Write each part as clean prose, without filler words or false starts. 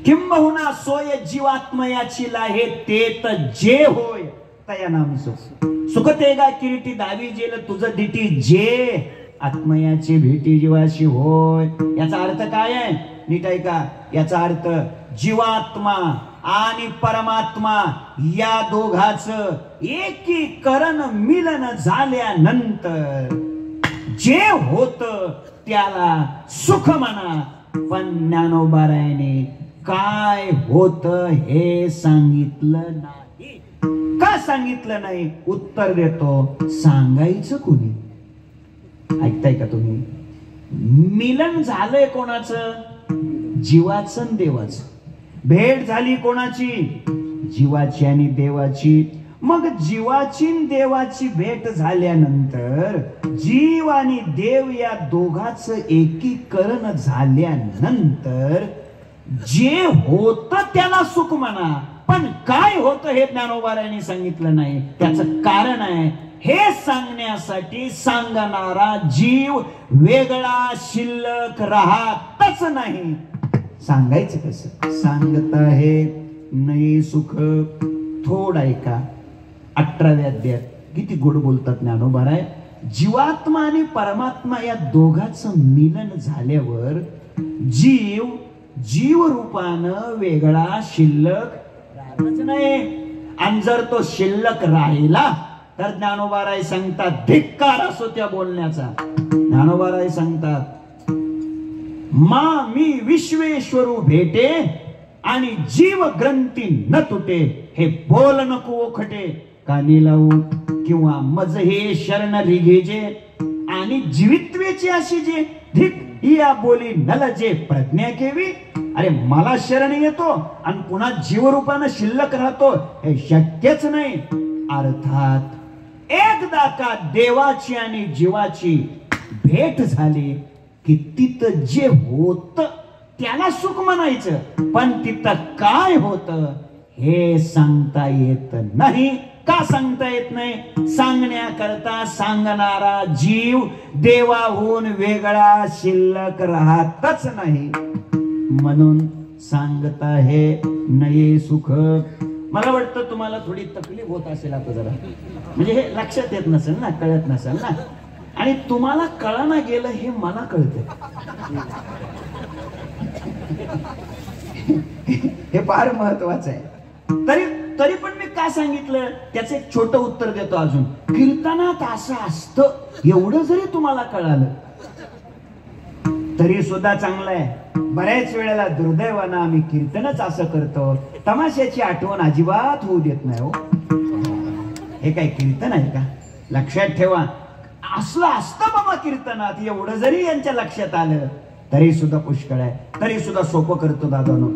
किंबहुना सोय जीवात्मयाची लाहे ते तर जे होय तया नाम सुख. सुख तेगा किरीटी दावी जेल तुझं दिटी जे आत्मयाची भेटी जीवाशी होय. याचा अर्थ काय आहे नीट ऐका. याचा अर्थ जीवात्मा आणि परमात्मा या दोघांचं एकीकरण मिलन झाल्यानंतर जे होत त्याला सुख म्हणा. पण ज्ञानोबारायाने काय होत हे सांगितलं नाही. का सांगितलं नाही उत्तर देतो. सांगायचं कोणी. ऐकताय का तुम्ही. मिलन झालंय कोणाचं जीवाचं आणि देवाचं. भेट झाली कोणाची जीवाची आणि देवाची. मग जीवाची देवाची भेट झाल्यानंतर जीव आणि देव या दोघांचं एकीकरण झाल्यानंतर जे होत त्याला सुख म्हणा. पण काय होतं हे ज्ञानोबारायांनी सांगितलं नाही. त्याचं कारण आहे हे सांगण्यासाठी सांगणारा जीव वेगळा शिल्लक राहतच नाही. सांगायचं कसं. सांगत आहे नाही सुख. थोड ऐका 18व्या अध्यायात किती गोड बोलतात ज्ञानोबाराय. जीवात्मा आणि परमात्मा या दोघांचं मिलन झाल्यावर जीव जीव रूपानं वेगळा शिल्लक राहतच नाही. आणि जर तो शिल्लक राहिला तर ज्ञानोबाराय सांगतात धिक्कार असो त्या बोलण्याचा. ज्ञानोबाराय सांगतात मा मी विश्वेश्वरू भेटे आणि जीव ग्रंथी न तुटे. हे बोल नको ओखटे कानी लावू किंवा मज हे शरण रिघेजे आणि जीवित्वेची अशी जे धिक या बोली नलजे प्रज्ञा केवी. अरे मला शरण येतो आणि पुन्हा जीवरूपानं शिल्लक राहतो हे शक्यच नाही. अर्थात एकदा का देवाची आणि जीवाची भेट झाली की तिथं जे होत त्याला सुख म्हणायचं. पण तिथं काय होत हे सांगता येत नाही. का सांगता येत नाही. सांगण्याकरता सांगणारा जीव देवाहून वेगळा शिल्लक राहतच नाही. म्हणून सांगता हे नये सुख. मला वाटतं तुम्हाला थोडी तकलीफ होत असेल आता जरा. म्हणजे हे लक्षात येत नसेल ना कळत नसेल ना. आणि तुम्हाला कळना गेलं हे मला कळतं. हे फार महत्वाचं आहे. तरी पण मी का सांगितलं त्याचं एक छोटं उत्तर देतो अजून. कीर्तनात असं असतं एवढं जरी तुम्हाला कळालं तरी सुद्धा चांगलं आहे. बऱ्याच वेळेला दुर्दैवानं आम्ही कीर्तनच असं करतो तमाशाची आठवण अजिबात होऊ देत नाही. हो हे काय कीर्तन आहे का. लक्षात ठेवा असलं असतं बाबा कीर्तनात. एवढं जरी यांच्या लक्षात आलं तरी सुद्धा पुष्कळ आहे. तरी सुद्धा सोपं करतो दादानो.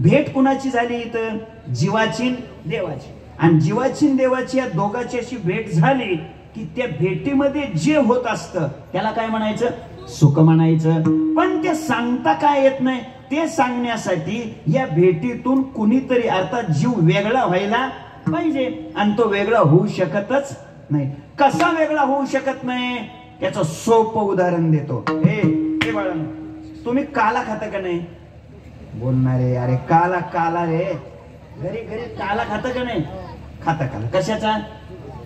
भेट कुणाची झाली इथं जीवाची देवाची. आणि जीवाची देवाची या दोघांची अशी भेट झाली की त्या भेटीमध्ये जे होत असतं त्याला काय म्हणायचं सुख म्हणायचं. पण ते सांगता काय येत नाही. ते सांगण्यासाठी या भेटीतून कुणीतरी अर्थात जीव वेगळा व्हायला पाहिजे. आणि तो वेगळा होऊ शकतच नाही. कसा वेगळा होऊ शकत नाही त्याचं सोपं उदाहरण देतो. हे बाळांनो तुम्ही काला खाता का नाही. बोलणारे अरे काला काला रे. घरी घरी काला खाता का नाही. खाता काला कशाचा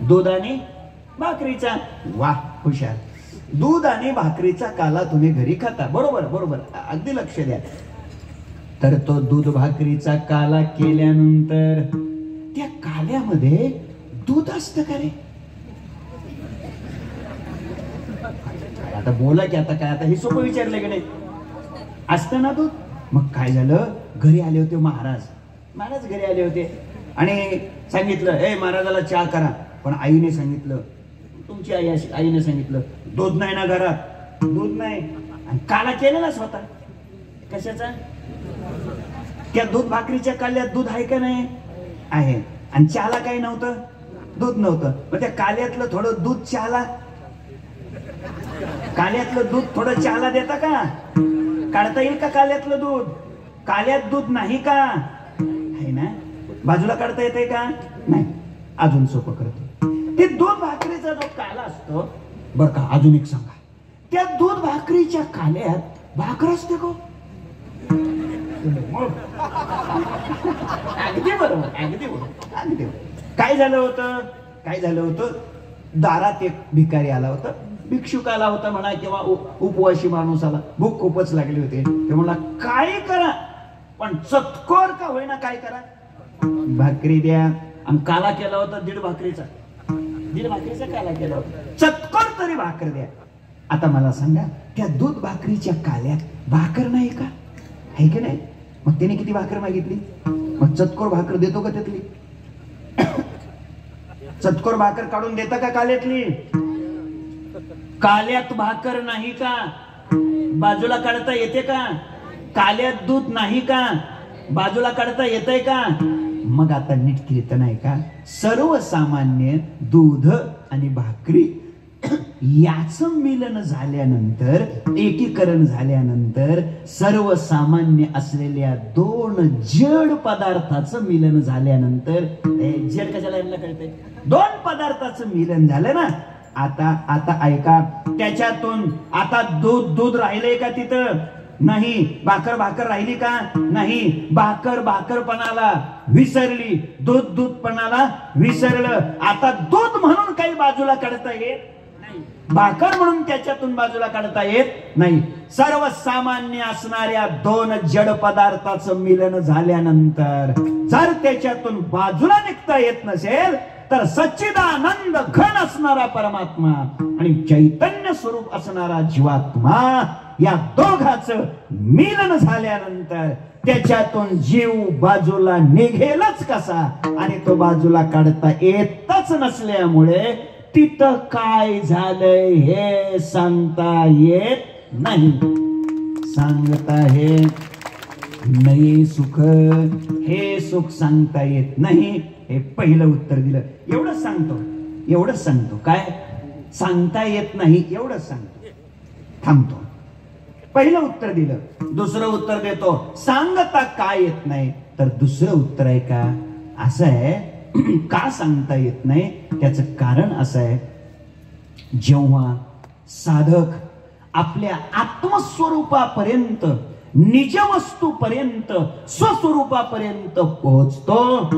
दूध आणि भाकरीचा. वा हुशार. दूध आणि भाकरीचा काला तुम्ही घरी खाता. बरोबर बरोबर अगदी लक्ष द्या. तर तो दूध भाकरीचा काला केल्यानंतर त्या काल्यामध्ये दूध असतं का रे. आता बोला की आता काय आता हे सोपं विचारलं की नाही. असतं ना दूध. मग काय झालं घरी आले होते महाराज घरी आले होते आणि सांगितलं ए महाराजाला चहा करा. पण आईने सांगितलं तुमची आईने सांगितलं दूध नाही ना घरात. दूध नाही. आणि काला केलेला स्वतः कशाचा. त्या दूध भाकरीच्या काल्यात दूध आहे का नाही आहे. आणि चहाला काही नव्हतं दूध नव्हतं. मग त्या काल्यातलं थोडं दूध चहाला काल्यातलं दूध थोडं चहाला देता का. काढता येईल का काल्यातलं दूध. काल्यात दूध नाही का आहे ना. बाजूला काढता येते का नाही. अजून सोपं करतो. ते दूध भाकरीचा जो काला असतो बर का. अजून एक सांगा त्या दूध भाकरीच्या काल्यात भाकर असते का. अगदी बरोबर, अगदी बरोबर, अगदी बरोबर. काय झालं होतं, दारात एक भिकारी आला होता, भिक्षुक आला होता म्हणा, किंवा उपवासी माणूस आला, भूक खूपच लागली होती. ते म्हणला काय करा पण चतकोर का होईना काय करा, भाकरी द्या. आणि काला केला होता 1.5 भाकरीचा काला केला होता, चतकोर तरी भाकर द्या. आता मला सांगा, त्या दूध भाकरीच्या काल्यात भाकर नाही का, आहे की नाही? मग त्याने किती भाकर मागितली, मग चतकोर भाकर देतो का त्यातली? चतकोर भाकर काढून देता का काल्यातली? काल्यात भाकर नाही का, बाजूला काढता येते का? काल्यात दूध नाही का, बाजूला काढता येतंय का? मग आता नीट कीर्तन आहे का, सर्वसामान्य दूध आणि भाकरी याचं मिलन झाल्यानंतर, एकीकरण झाल्यानंतर, सर्वसामान्य असलेल्या 2 जड पदार्थाचं मिलन झाल्यानंतर, जड कशाला यांना कळतंय, 2 पदार्थाचं मिलन झालं ना. आता ऐका, त्याच्यातून आता दूध राहिलंय का तिथं? नाही. भाकर राहिली का? नाही. भाकरपणाला विसरली, दूधपणाला विसरलं. आता दूध म्हणून काही बाजूला काढता येत नाही, भाकर म्हणून त्याच्यातून बाजूला काढता येत नाही. सर्वसामान्य असणाऱ्या 2 जड पदार्थाचं मिलन झाल्यानंतर जर त्याच्यातून बाजूला निघता येत नसेल, तर सच्चिदानंद घन असणारा परमात्मा आणि चैतन्य स्वरूप असणारा जीवात्मा, या दोघांचं मिलन झाल्यानंतर त्याच्यातून जीव बाजूला निघेलच कसा, आणि तो बाजूला काढता येतच नसल्यामुळे तिथं काय झालंय हे सांगता येत नाही. सांगता हे नाही सुख, हे सुख सांगता येत नाही. हे पहिलं उत्तर दिलं. एवढंच सांगतो काय सांगता येत नाही, एवढंच सांगतो, थांबतो. पहिलं उत्तर दिलं. दुसरं उत्तर देतो, सांगता काय येत नाही. तर दुसरं उत्तर आहे का, असं आहे, का सांगता येत नाही, त्याचं कारण असं आहे, जेव्हा साधक आपल्या आत्मस्वरूपापर्यंत, निजवस्तूपर्यंत, स्वस्वरूपापर्यंत पोहोचतो,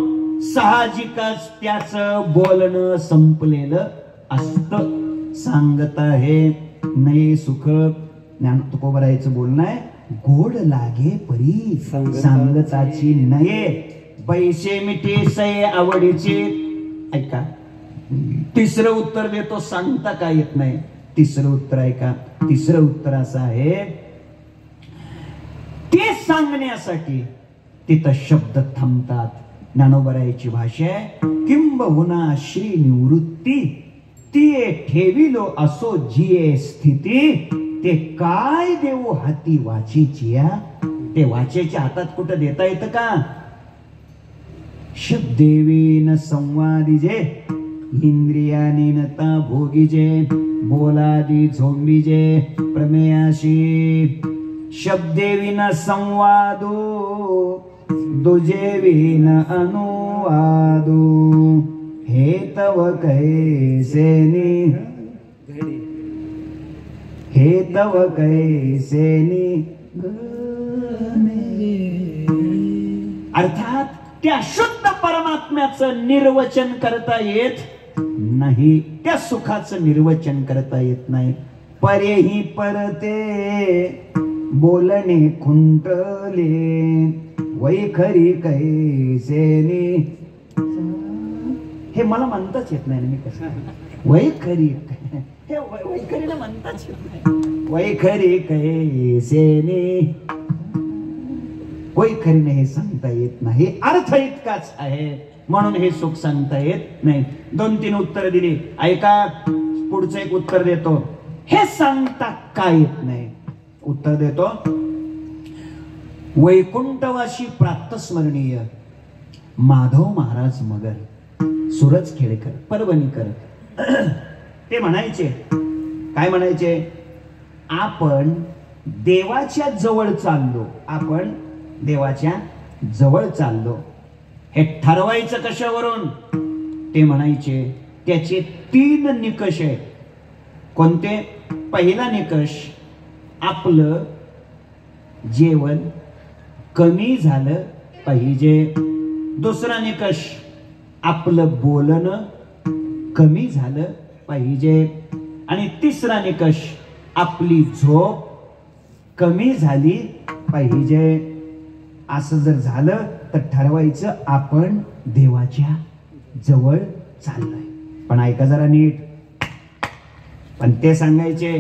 साहजिकच त्याचं बोलणं संपलेलं असतं. सांगता हे नाही सुख, ज्ञान तुकोबरायचं बोलणं आहे, गोड लागे परी सांगताची नये, पैसे मिठी सये आवडीचे. ऐका, तिसरं उत्तर देतो, सांगता काय येत नाही. तिसरं उत्तर ऐका, तिसरं उत्तर असं आहे, ते सांगण्यासाठी तिथं शब्द थांबतात. ज्ञानोबरायची भाषा आहे, किंबहुना श्री निवृत्ती ती ठेविलो असो जिये स्थिती, ते काय देऊ हाती वाचेचिया. ते वाचेच्या हातात कुठं देता येतं का? शब्देवीन संवादिजे, इंद्रियानी नता भोगीजे, बोलादी झोंबीजे प्रमेयाशी. शब्देविन संवादो, दुजे विन अनुवादो, हे तव कैसेनी, हे तव कैसेनी. अर्थात त्या शुद्ध परमात्म्याचं निर्वचन करता येत नाही, त्या सुखाचं निर्वचन करता येत नाही. परेही परते बोलणे खुंटले, वैखरी कैसेनी. हे मला म्हणताच येत नाही, मी कसं वैखरी, हे वैखरीला म्हणताच येत नाही. वैखरी कैसेनी, वैखरीने हे सांगता येत नाही. अर्थ इतकाच आहे, म्हणून हे सुख सांगता येत नाही. 2-3 उत्तर दिली. ऐका, पुढचं एक उत्तर देतो, हे सांगता काय येत नाही. उत्तर देतो, वैकुंठवासी प्रातस्मरणीय माधव महाराज मगर, सूरज खेडेकर, परभणीकर, ते म्हणायचे, काय म्हणायचे, आपण देवाच्या जवळ चाललो, आपण देवाच्या जवळ चाललो. हे ठरवायचं कशावरून? ते म्हणायचे त्याचे 3 निकष आहेत. कोणते? पहिला निकष, आपलं जेवण कमी झालं पाहिजे. दुसरा निकष, आपलं बोलणं कमी झालं पाहिजे. आणि तिसरा निकष, आपली झोप कमी झाली पाहिजे. असं जर झालं तर ठरवायचं आपण देवाच्या जवळ चाललोय. पण ऐका जरा नीट, पण ते सांगायचे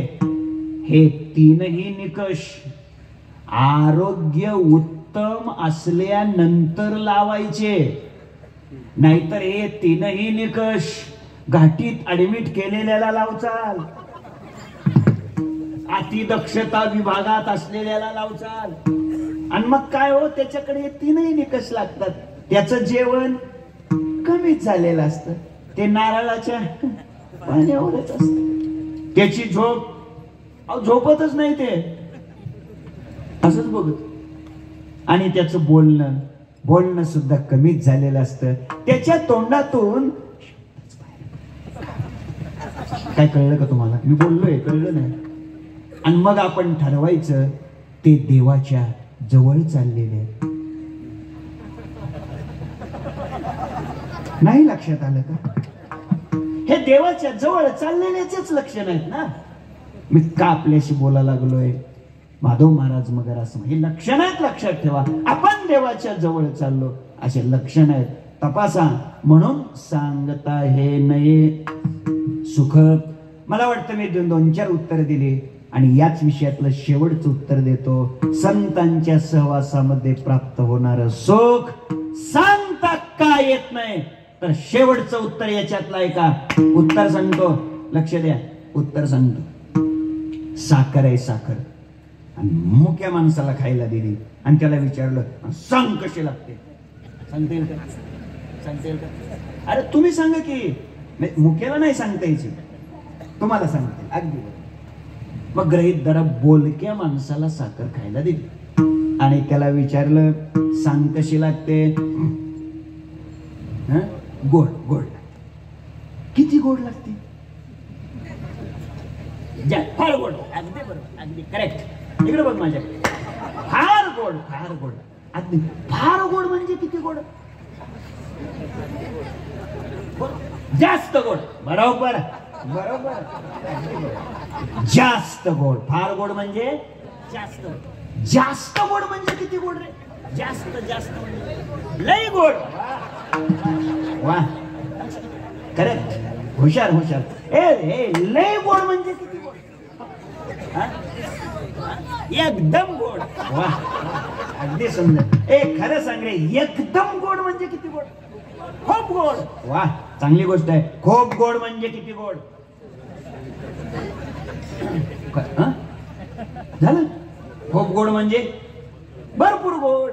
हे तीनही निकष आरोग्य उत्तम असल्यानंतर लावायचे. नाहीतर हे तीनही निकष घाटीत ऍडमिट केलेल्याला लावचाल, अतिदक्षता विभागात असलेल्याला लावचाल. आणि मग काय हो, त्याच्याकडे हे तीनही निकष लागतात. त्याचं जेवण कमीच झालेलं असतं, ते नारळाच्या पाण्यावरच असतं. त्याची झोप झोपतच नाही, ते असंच बघत. आणि त्याचं बोलणं सुद्धा कमीच झालेलं असतं. त्याच्या तोंडातून काय कळलं का तुम्हाला? मी बोललोय, कळलं नाही? आणि मग आपण ठरवायचं ते देवाच्या जवळ चाललेले. नाही लक्षात आलं का? हे देवाच्या जवळ चाललेल्याचेच लक्षण आहेत ना. मी का आपल्याशी बोलायला लागलोय? माधव महाराज मगर असं हे लक्षण आहेत, लक्षात ठेवा. आपण देवाच्या जवळ चाललो असे लक्षण आहेत, तपासा. म्हणून सांगता हे नये सुख. मला वाटतं मी 2-4 उत्तर दिली आणि याच विषयातलं शेवटचं उत्तर देतो. संतांच्या सहवासामध्ये प्राप्त होणार सुख सांगता का येत नाही? तर शेवटचं उत्तर याच्यातलं आहे का? उत्तर सांगतो, लक्ष द्या. उत्तर सांगतो, साखर आहे, साखर. आणि मुक्या माणसाला खायला दिली आणि त्याला विचारलं सांग कशी लागते, सांगता येईल का? सांगता येईल का? अरे तुम्ही सांगा की. मुक्याला नाही सांगता यायची, तुम्हाला सांगते अगदी. मग गृहीत धरा, बोलक्या माणसाला साखर खायला दिली आणि त्याला विचारलं सांग कशी लागते? गोड गोड. किती गोड लागते? फार गोड. अगदी बरोबर, अगदी करेक्ट. इकडे बघ माझ्याकडे. फार गोड, फार गोड. अगदी फार गोड म्हणजे किती गोड? जास्त गोड. बरोबर बरोबर. जास्त गोड. फार गोड म्हणजे जास्त. जास्त गोड म्हणजे किती गोड रे? जास्त जास्त म्हणजे लय गोड. वा, करेक्ट. हुशार हुशार. ए लय गोड म्हणजे किती गोड? एकदम गोड. वा, अगदी सुंदर. खरं सांग रे, एकदम गोड म्हणजे किती गोड? खूप गोड. वा, चांगली गोष्ट आहे. खूप गोड म्हणजे किती गोड? झालं. खूप गोड म्हणजे भरपूर गोड.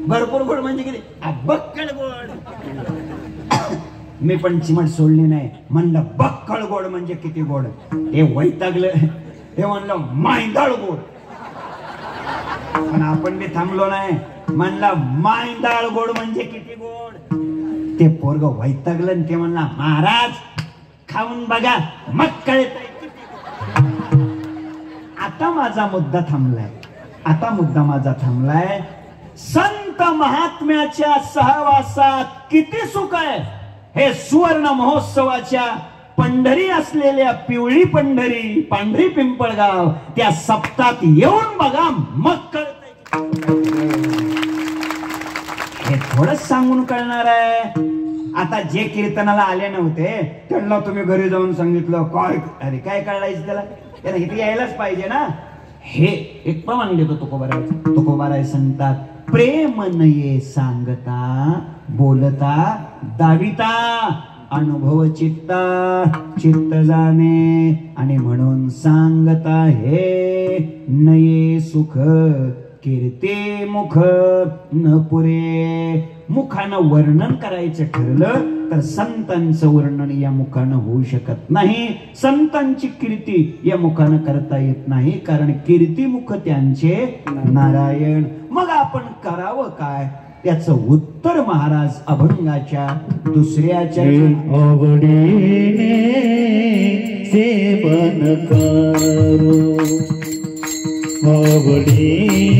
भरपूर गोड म्हणजे किती? बक्कळ गोड. मी पण चिमट सोडली नाही. म्हणलं बक्कळ गोड म्हणजे किती गोड? हे वैतागलं. हे म्हणलं मायंदाळ गोड. पण आपण बी थांबलो नाही. म्हणलं मायंदाळ गोड म्हणजे किती गोड? ते पोरग वैतागलं आणि ते म्हणला महाराज खाऊन बघा मग कळतंय. आता माझा मुद्दा थांबलाय. आता मुद्दा माझा थांबलाय. संत महात्म्याच्या सहवासात किती सुख आहे हे सुवर्ण महोत्सवाच्या पंढरी असलेल्या पिवळी पंढरी, पांढरी पिंपळगाव त्या सप्तात येऊन बघा मग कळतंय. हे थोडंच सांगून कळणार आहे. आता जे कीर्तनाला आले नव्हते त्यांना तुम्ही घरी जाऊन सांगितलं काय? अरे काय कळायचं त्याला? त्याला इथे यायलाच पाहिजे ना. हे एक प्रमाण देतो तुकोबाराय सांगतात, प्रेम नये सांगता बोलता दाविता अनुभव चित्त जाणे. आणि म्हणून सांगता हे नये सुख कीर्ती मुख न पुरे. मुखानं वर्णन करायचं ठरलं तर संतांचं वर्णन या मुखानं होऊ शकत नाही. संतांची कीर्ती या मुखानं करता येत नाही, कारण कीर्तिमुख त्यांचे नारायण. मग आपण करावं काय? त्याचं उत्तर महाराज अभंगाच्या दुसऱ्या आवडीने सेवन करो, आवडीने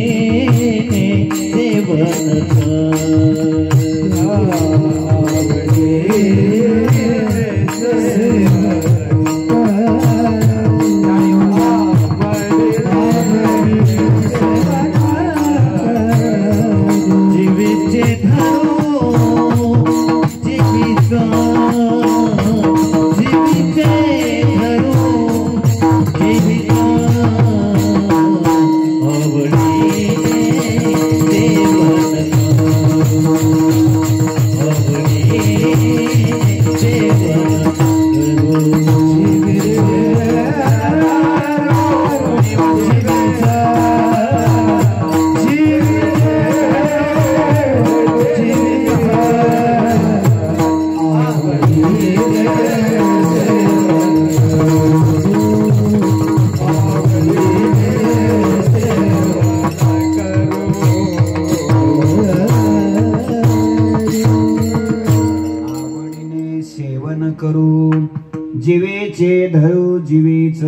जीवेचे धरू जीवेच.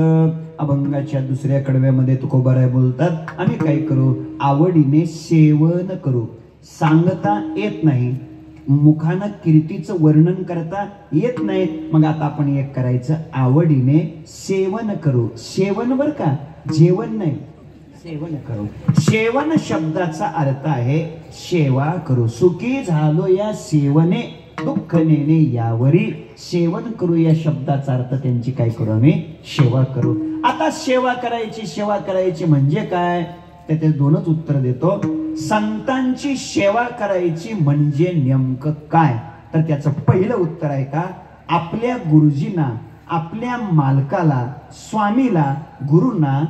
अभंगाच्या दुसऱ्या कडव्यामध्ये तुकोबाराय बोलतात, आम्ही काय करू, आवडीने सेवन करू. सांगता येत नाही, मुखानं कीर्तीचं वर्णन करता येत नाही, मग आता आपण एक करायचं, आवडीने सेवन करू. सेवन बर का, जेवण नाही, सेवन करू. सेवन शब्दाचा अर्थ आहे सेवा करू. सुखी झालो या सेवने, दुःख नेणे यावरी. सेवन करू या शब्दाचा अर्थ त्यांची काय करू, आम्ही सेवा करू. आता सेवा करायची म्हणजे काय, त्याचे दोनच उत्तर देतो. संतांची सेवा करायची म्हणजे नेमकं काय, तर त्याचं पहिलं उत्तर आहे का, आपल्या गुरुजींना, आपल्या मालकाला, स्वामीला, गुरूंना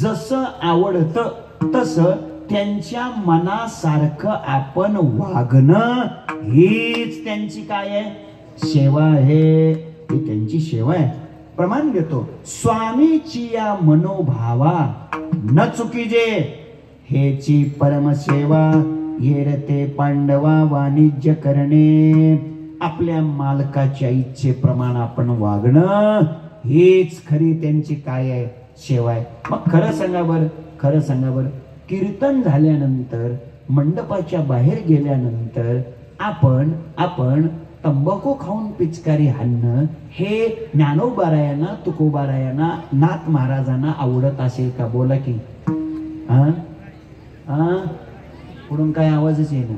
जसं आवडतं तसं त्यांच्या मनासारखं आपण वागणं, हीच त्यांची काय आहे, सेवा आहे. ही त्यांची सेवा आहे. प्रमाण देतो, स्वामीची या मनोभावा न चुकीजे, हेची परमसेवा. येरते पांडवा वाणिज्य करणे, आपल्या मालकाच्या इच्छेप्रमाणे आपण वागणं, हीच खरी त्यांची काय आहे, सेवा आहे. मग खरं सांगा बरं, कीर्तन झाल्यानंतर, मंडपाच्या बाहेर गेल्यानंतर आपण तंबाखू खाऊन पिचकारी हाणणं हे ज्ञानोबारायांना, तुकोबारायांना, नाथ महाराजांना आवडत असेल का, बोला की. पुढून काय आवाजच येईना.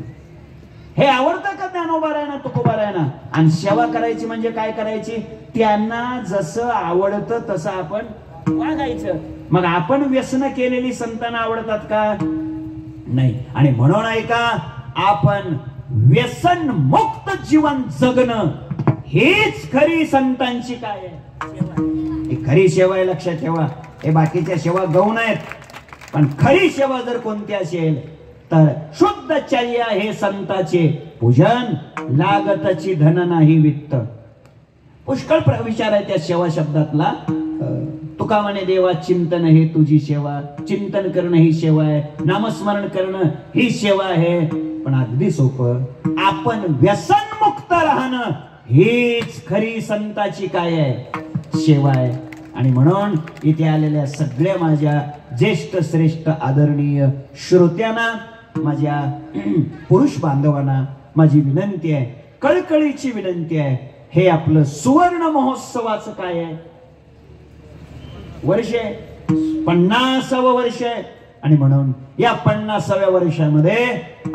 हे आवडतं का ज्ञानोबारायांना, तुकोबारायांना? आणि सेवा करायची म्हणजे काय करायची, त्यांना जसं आवडतं तसं आपण वागायचं. मग आपण व्यसन केलेली संतांना आवडतात का, नाही. आणि म्हणून ऐका, आपण व्यसन मुक्त जीवन जगणं, हीच खरी संतांची काय आहे, ही खरी सेवा आहे. लक्षात ठेवा, हे बाकीच्या सेवा गौण आहेत, पण खरी सेवा जर कोणती असेल तर शुद्धचर्या हे संताचे पूजन, लागतची धन नाही वित्त. पुष्कळ विचार आहे त्या सेवा शब्दातला. तुका म्हणे देवा चिंतन हे तुझी सेवा, चिंतन करणं ही सेवा आहे, नामस्मरण करणं ही सेवा आहे. पण अगदी सोपं, आपण व्यसनमुक्त राहणं, हीच खरी संताची काय आहे, सेवा आहे. आणि म्हणून इथे आलेल्या सगळ्या माझ्या ज्येष्ठ श्रेष्ठ आदरणीय श्रोत्यांना, माझ्या पुरुष बांधवांना माझी विनंती आहे, कळकळीची विनंती आहे, हे आपलं सुवर्ण महोत्सवाचं काय आहे, वर्ष आहे, 50वे वर्ष आहे. आणि म्हणून या 50व्या वर्षामध्ये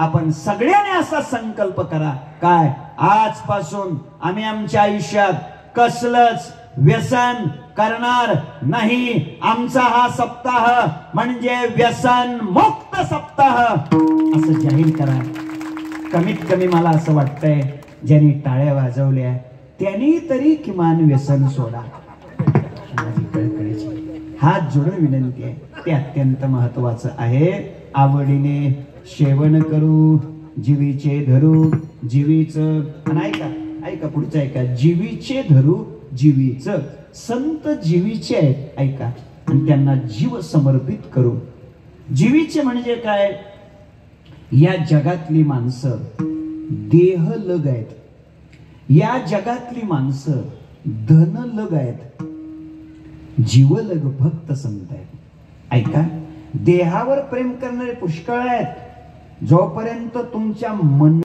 आपण सगळ्यांनी असा संकल्प करा, काय, आजपासून आम्ही आमच्या आयुष्यात कसलंच व्यसन करणार नाही. आमचा हा सप्ताह म्हणजे व्यसन मुक्त सप्ताह असं जाहीर करा. कमीत कमी मला असं वाटतंय, ज्यांनी टाळ्या वाजवल्या त्यांनी तरी किमान व्यसन सोडा. माझी कळकळीची हात जोडून विनंती आहे, ते अत्यंत महत्वाचं आहे. आवडीने सेवन करू, जीवीचे धरू जीवीच. आणि ऐका पुढचं ऐका, जीवीचे धरू जीवीच. संत जीवीचे आहेत, ऐका, आणि त्यांना जीव समर्पित करू. जीवीचे म्हणजे काय, या जगातली माणसं देह लग आहेत, या जगातली माणसं धन लग आहेत, जीवलग भक्त संत आहेत. ऐका, देहावर प्रेम करणारे पुष्कळ आहेत, जोपर्यंत तुमच्या मन